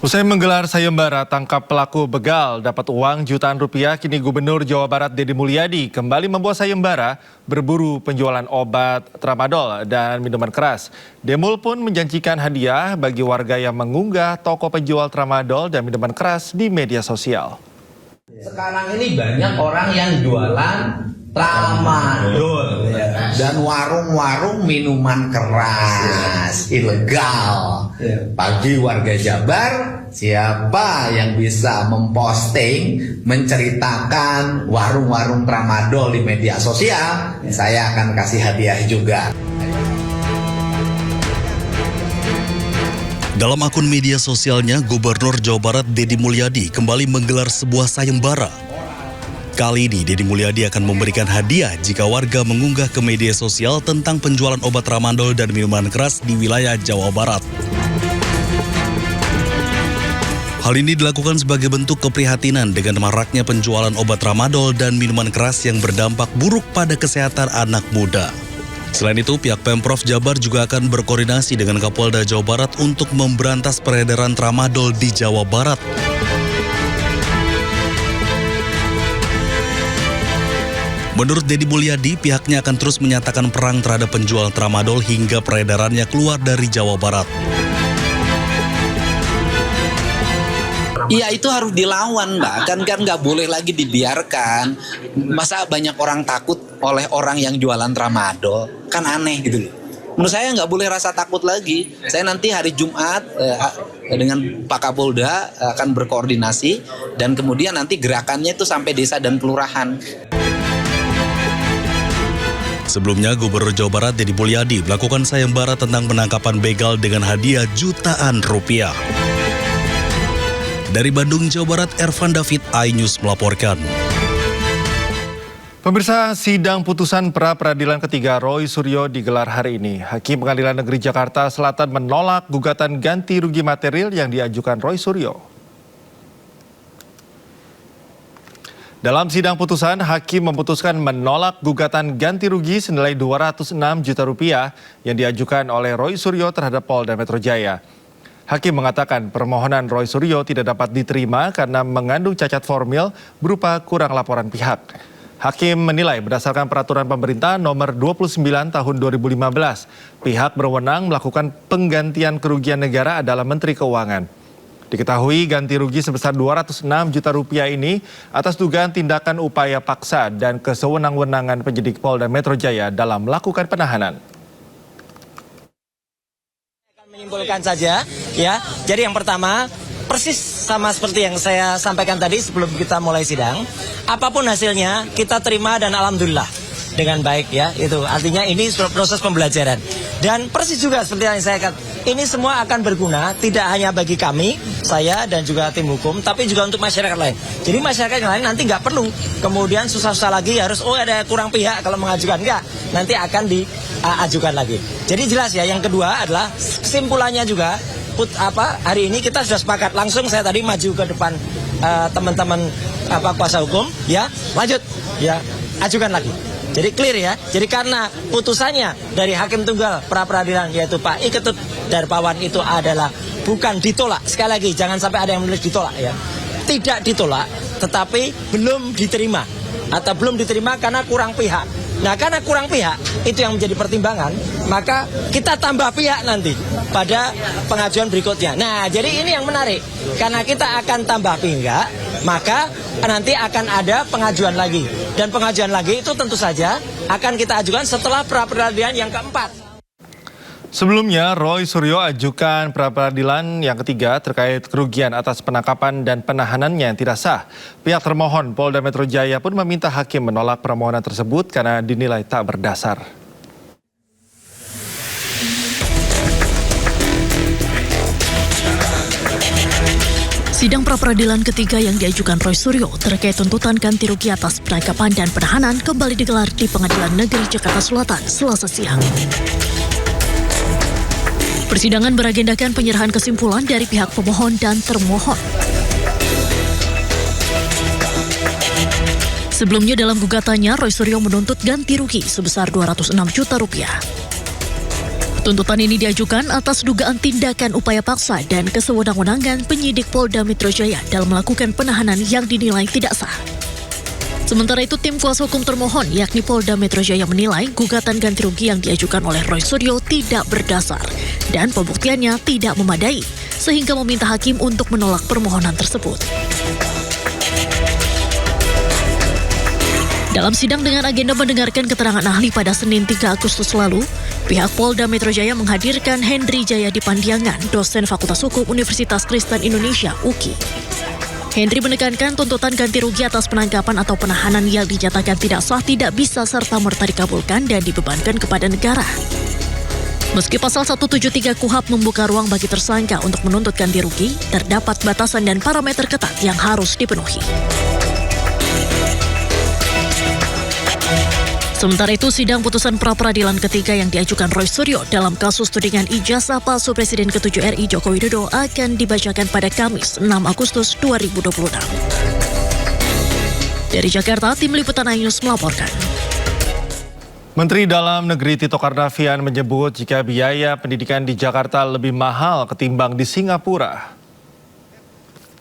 Usai menggelar sayembara tangkap pelaku begal dapat uang jutaan rupiah, kini Gubernur Jawa Barat Deddy Mulyadi kembali membuat sayembara berburu penjualan obat tramadol dan minuman keras. Demul pun menjanjikan hadiah bagi warga yang mengunggah toko penjual tramadol dan minuman keras di media sosial. Sekarang ini banyak orang yang jualan tramadol dan warung-warung minuman keras ilegal. Bagi warga Jabar, siapa yang bisa memposting, menceritakan warung-warung tramadol di media sosial, saya akan kasih hadiah juga. Dalam akun media sosialnya, Gubernur Jawa Barat Deddy Mulyadi kembali menggelar sebuah sayembara. Kali ini Deddy Mulyadi akan memberikan hadiah jika warga mengunggah ke media sosial tentang penjualan obat tramadol dan minuman keras di wilayah Jawa Barat. Hal ini dilakukan sebagai bentuk keprihatinan dengan maraknya penjualan obat tramadol dan minuman keras yang berdampak buruk pada kesehatan anak muda. Selain itu, pihak Pemprov Jabar juga akan berkoordinasi dengan Kapolda Jawa Barat untuk memberantas peredaran tramadol di Jawa Barat. Menurut Deddy Mulyadi, pihaknya akan terus menyatakan perang terhadap penjual tramadol hingga peredarannya keluar dari Jawa Barat. Iya, itu harus dilawan, Mbak. Kan nggak boleh lagi dibiarkan. Masa banyak orang takut oleh orang yang jualan tramadol? Kan aneh gitu loh. Menurut saya nggak boleh rasa takut lagi. Saya nanti hari Jumat dengan Pak Kapolda akan berkoordinasi dan kemudian nanti gerakannya itu sampai desa dan kelurahan. Sebelumnya, Gubernur Jawa Barat Deddy Mulyadi melakukan sayembara tentang penangkapan begal dengan hadiah jutaan rupiah. Dari Bandung, Jawa Barat, Ervan David, iNews melaporkan. Pemirsa, sidang putusan pra-peradilan ketiga Roy Suryo digelar hari ini. Hakim Pengadilan Negeri Jakarta Selatan menolak gugatan ganti rugi material yang diajukan Roy Suryo. Dalam sidang putusan, Hakim memutuskan menolak gugatan ganti rugi senilai 206 juta rupiah yang diajukan oleh Roy Suryo terhadap Polda Metro Jaya. Hakim mengatakan permohonan Roy Suryo tidak dapat diterima karena mengandung cacat formil berupa kurang laporan pihak. Hakim menilai berdasarkan peraturan pemerintah nomor 29 tahun 2015, pihak berwenang melakukan penggantian kerugian negara adalah Menteri Keuangan. Diketahui ganti rugi sebesar 206 juta rupiah ini atas dugaan tindakan upaya paksa dan kesewenang-wenangan penyidik Polda Metro Jaya dalam melakukan penahanan. Menyimpulkan saja ya. Jadi yang pertama, persis sama seperti yang saya sampaikan tadi sebelum kita mulai sidang. Apapun hasilnya kita terima dan alhamdulillah dengan baik ya. Itu artinya ini proses pembelajaran. Dan persis juga seperti yang saya katakan, ini semua akan berguna tidak hanya bagi kami, saya dan juga tim hukum, tapi juga untuk masyarakat lain. Jadi masyarakat yang lain nanti nggak perlu kemudian susah-susah lagi harus ada kurang pihak kalau mengajukan, enggak. Nanti akan diajukan lagi. Jadi jelas ya. Yang kedua adalah kesimpulannya juga hari ini kita sudah sepakat, langsung saya tadi maju ke depan teman-teman kuasa hukum ya, lanjut ya, ajukan lagi. Jadi clear ya. Jadi karena putusannya dari Hakim Tunggal pra-peradilan yaitu Pak Iketut Darpawan itu adalah bukan ditolak. Sekali lagi jangan sampai ada yang menulis ditolak ya. Tidak ditolak, tetapi belum diterima atau belum diterima karena kurang pihak. Nah, karena kurang pihak itu yang menjadi pertimbangan, maka kita tambah pihak nanti pada pengajuan berikutnya. Nah, jadi ini yang menarik. Karena kita akan tambah pihak, maka nanti akan ada pengajuan lagi. Dan pengajuan lagi itu tentu saja akan kita ajukan setelah pra-peradilan yang keempat. Sebelumnya, Roy Suryo ajukan pra-peradilan yang ketiga terkait kerugian atas penangkapan dan penahanannya yang tidak sah. Pihak termohon Polda Metro Jaya pun meminta hakim menolak permohonan tersebut karena dinilai tak berdasar. Sidang pra-peradilan ketiga yang diajukan Roy Suryo terkait tuntutan ganti rugi atas penangkapan dan penahanan kembali digelar di Pengadilan Negeri Jakarta Selatan Selasa siang. Persidangan beragendakan penyerahan kesimpulan dari pihak pemohon dan termohon. Sebelumnya dalam gugatannya, Roy Suryo menuntut ganti rugi sebesar 206 juta rupiah. Tuntutan ini diajukan atas dugaan tindakan upaya paksa dan kesewenang-wenangan penyidik Polda Metro Jaya dalam melakukan penahanan yang dinilai tidak sah. Sementara itu, tim kuasa hukum termohon yakni Polda Metro Jaya menilai gugatan ganti rugi yang diajukan oleh Roy Suryo tidak berdasar dan pembuktiannya tidak memadai, sehingga meminta hakim untuk menolak permohonan tersebut. Dalam sidang dengan agenda mendengarkan keterangan ahli pada Senin 3 Agustus lalu, pihak Polda Metro Jaya menghadirkan Hendri Jayadi Pandiangan, dosen Fakultas Hukum Universitas Kristen Indonesia (UKI). Hendri menekankan tuntutan ganti rugi atas penangkapan atau penahanan yang dinyatakan tidak sah tidak bisa serta-merta dikabulkan dan dibebankan kepada negara. Meski pasal 173 KUHP membuka ruang bagi tersangka untuk menuntut ganti rugi, terdapat batasan dan parameter ketat yang harus dipenuhi. Sementara itu, sidang putusan pra-peradilan ketiga yang diajukan Roy Suryo dalam kasus tudingan ijazah palsu Presiden ke-7 RI Joko Widodo akan dibacakan pada Kamis 6 Agustus 2026. Dari Jakarta, Tim Liputan iNews melaporkan. Menteri Dalam Negeri Tito Karnavian menyebut jika biaya pendidikan di Jakarta lebih mahal ketimbang di Singapura.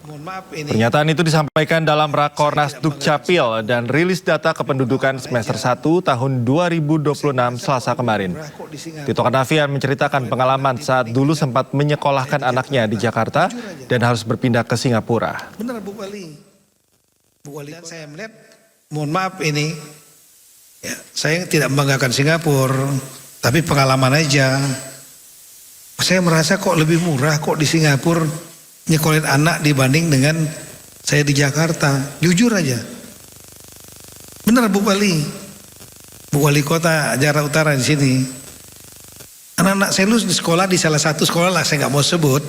Pernyataan itu disampaikan dalam Rakornas Dukcapil dan rilis data kependudukan semester 1 tahun 2026 Selasa kemarin. Tito Karnavian menceritakan pengalaman saat dulu sempat menyekolahkan anaknya di Jakarta dan harus berpindah ke Singapura. Benar Bu Wali. Bu Wali, saya melihat, mohon maaf ini, ya, saya tidak membanggakan Singapura, tapi pengalaman aja. Saya merasa kok lebih murah kok di Singapura nyekolahin anak dibanding dengan saya di Jakarta. Jujur aja. Benar Bu Wali. Bu Wali Kota Jakarta Utara di sini. Anak-anak saya lulus di sekolah di salah satu sekolah lah, saya nggak mau sebut,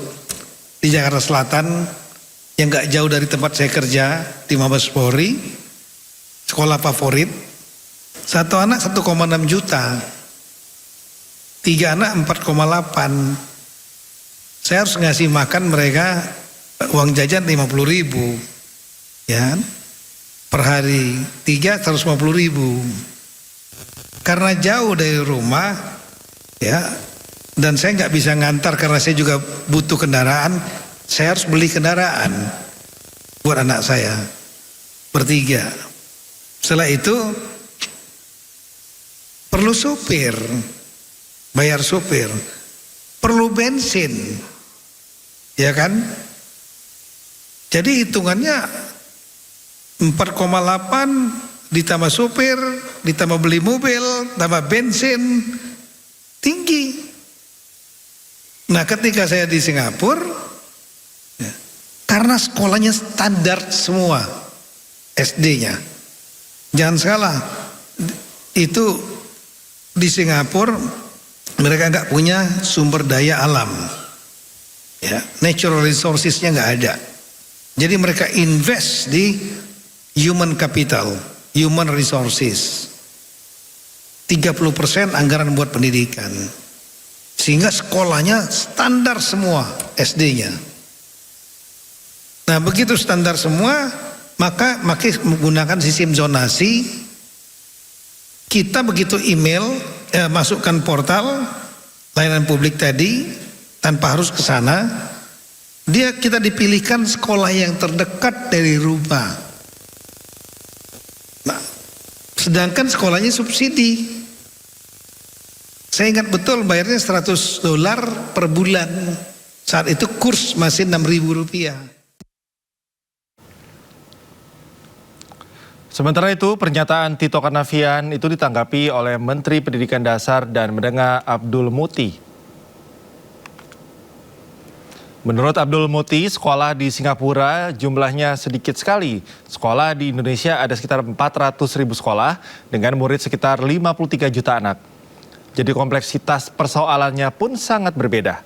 di Jakarta Selatan yang nggak jauh dari tempat saya kerja di Mabes Polri. Sekolah favorit. Satu anak 1,6 juta. 3 anak 4,8. Saya harus ngasih makan mereka uang jajan 50.000, ya, per hari. 3 150.000. Karena jauh dari rumah, ya, dan saya nggak bisa ngantar karena saya juga butuh kendaraan. Saya harus beli kendaraan buat anak saya bertiga. Setelah itu perlu supir, bayar supir, perlu bensin. Ya kan? Jadi hitungannya 4,8 ditambah supir, ditambah beli mobil, tambah bensin, tinggi. Nah ketika saya di Singapura, ya, karena sekolahnya standar semua, SD-nya. Jangan salah, itu di Singapura mereka nggak punya sumber daya alam. Ya, natural resources-nya nggak ada. Jadi mereka invest di human capital, human resources. 30% anggaran buat pendidikan. Sehingga sekolahnya standar semua SD-nya. Nah begitu standar semua, maka menggunakan sistem zonasi. Kita begitu email, masukkan portal layanan publik tadi, tanpa harus ke sana, kita dipilihkan sekolah yang terdekat dari rumah. Nah, sedangkan sekolahnya subsidi. Saya ingat betul bayarnya $100 per bulan. Saat itu kurs masih Rp6.000. Sementara itu, pernyataan Tito Karnavian itu ditanggapi oleh Menteri Pendidikan Dasar dan Menengah Abdul Muti. Menurut Abdul Muti, sekolah di Singapura jumlahnya sedikit sekali. Sekolah di Indonesia ada sekitar 400.000 sekolah dengan murid sekitar 53 juta anak. Jadi kompleksitas persoalannya pun sangat berbeda.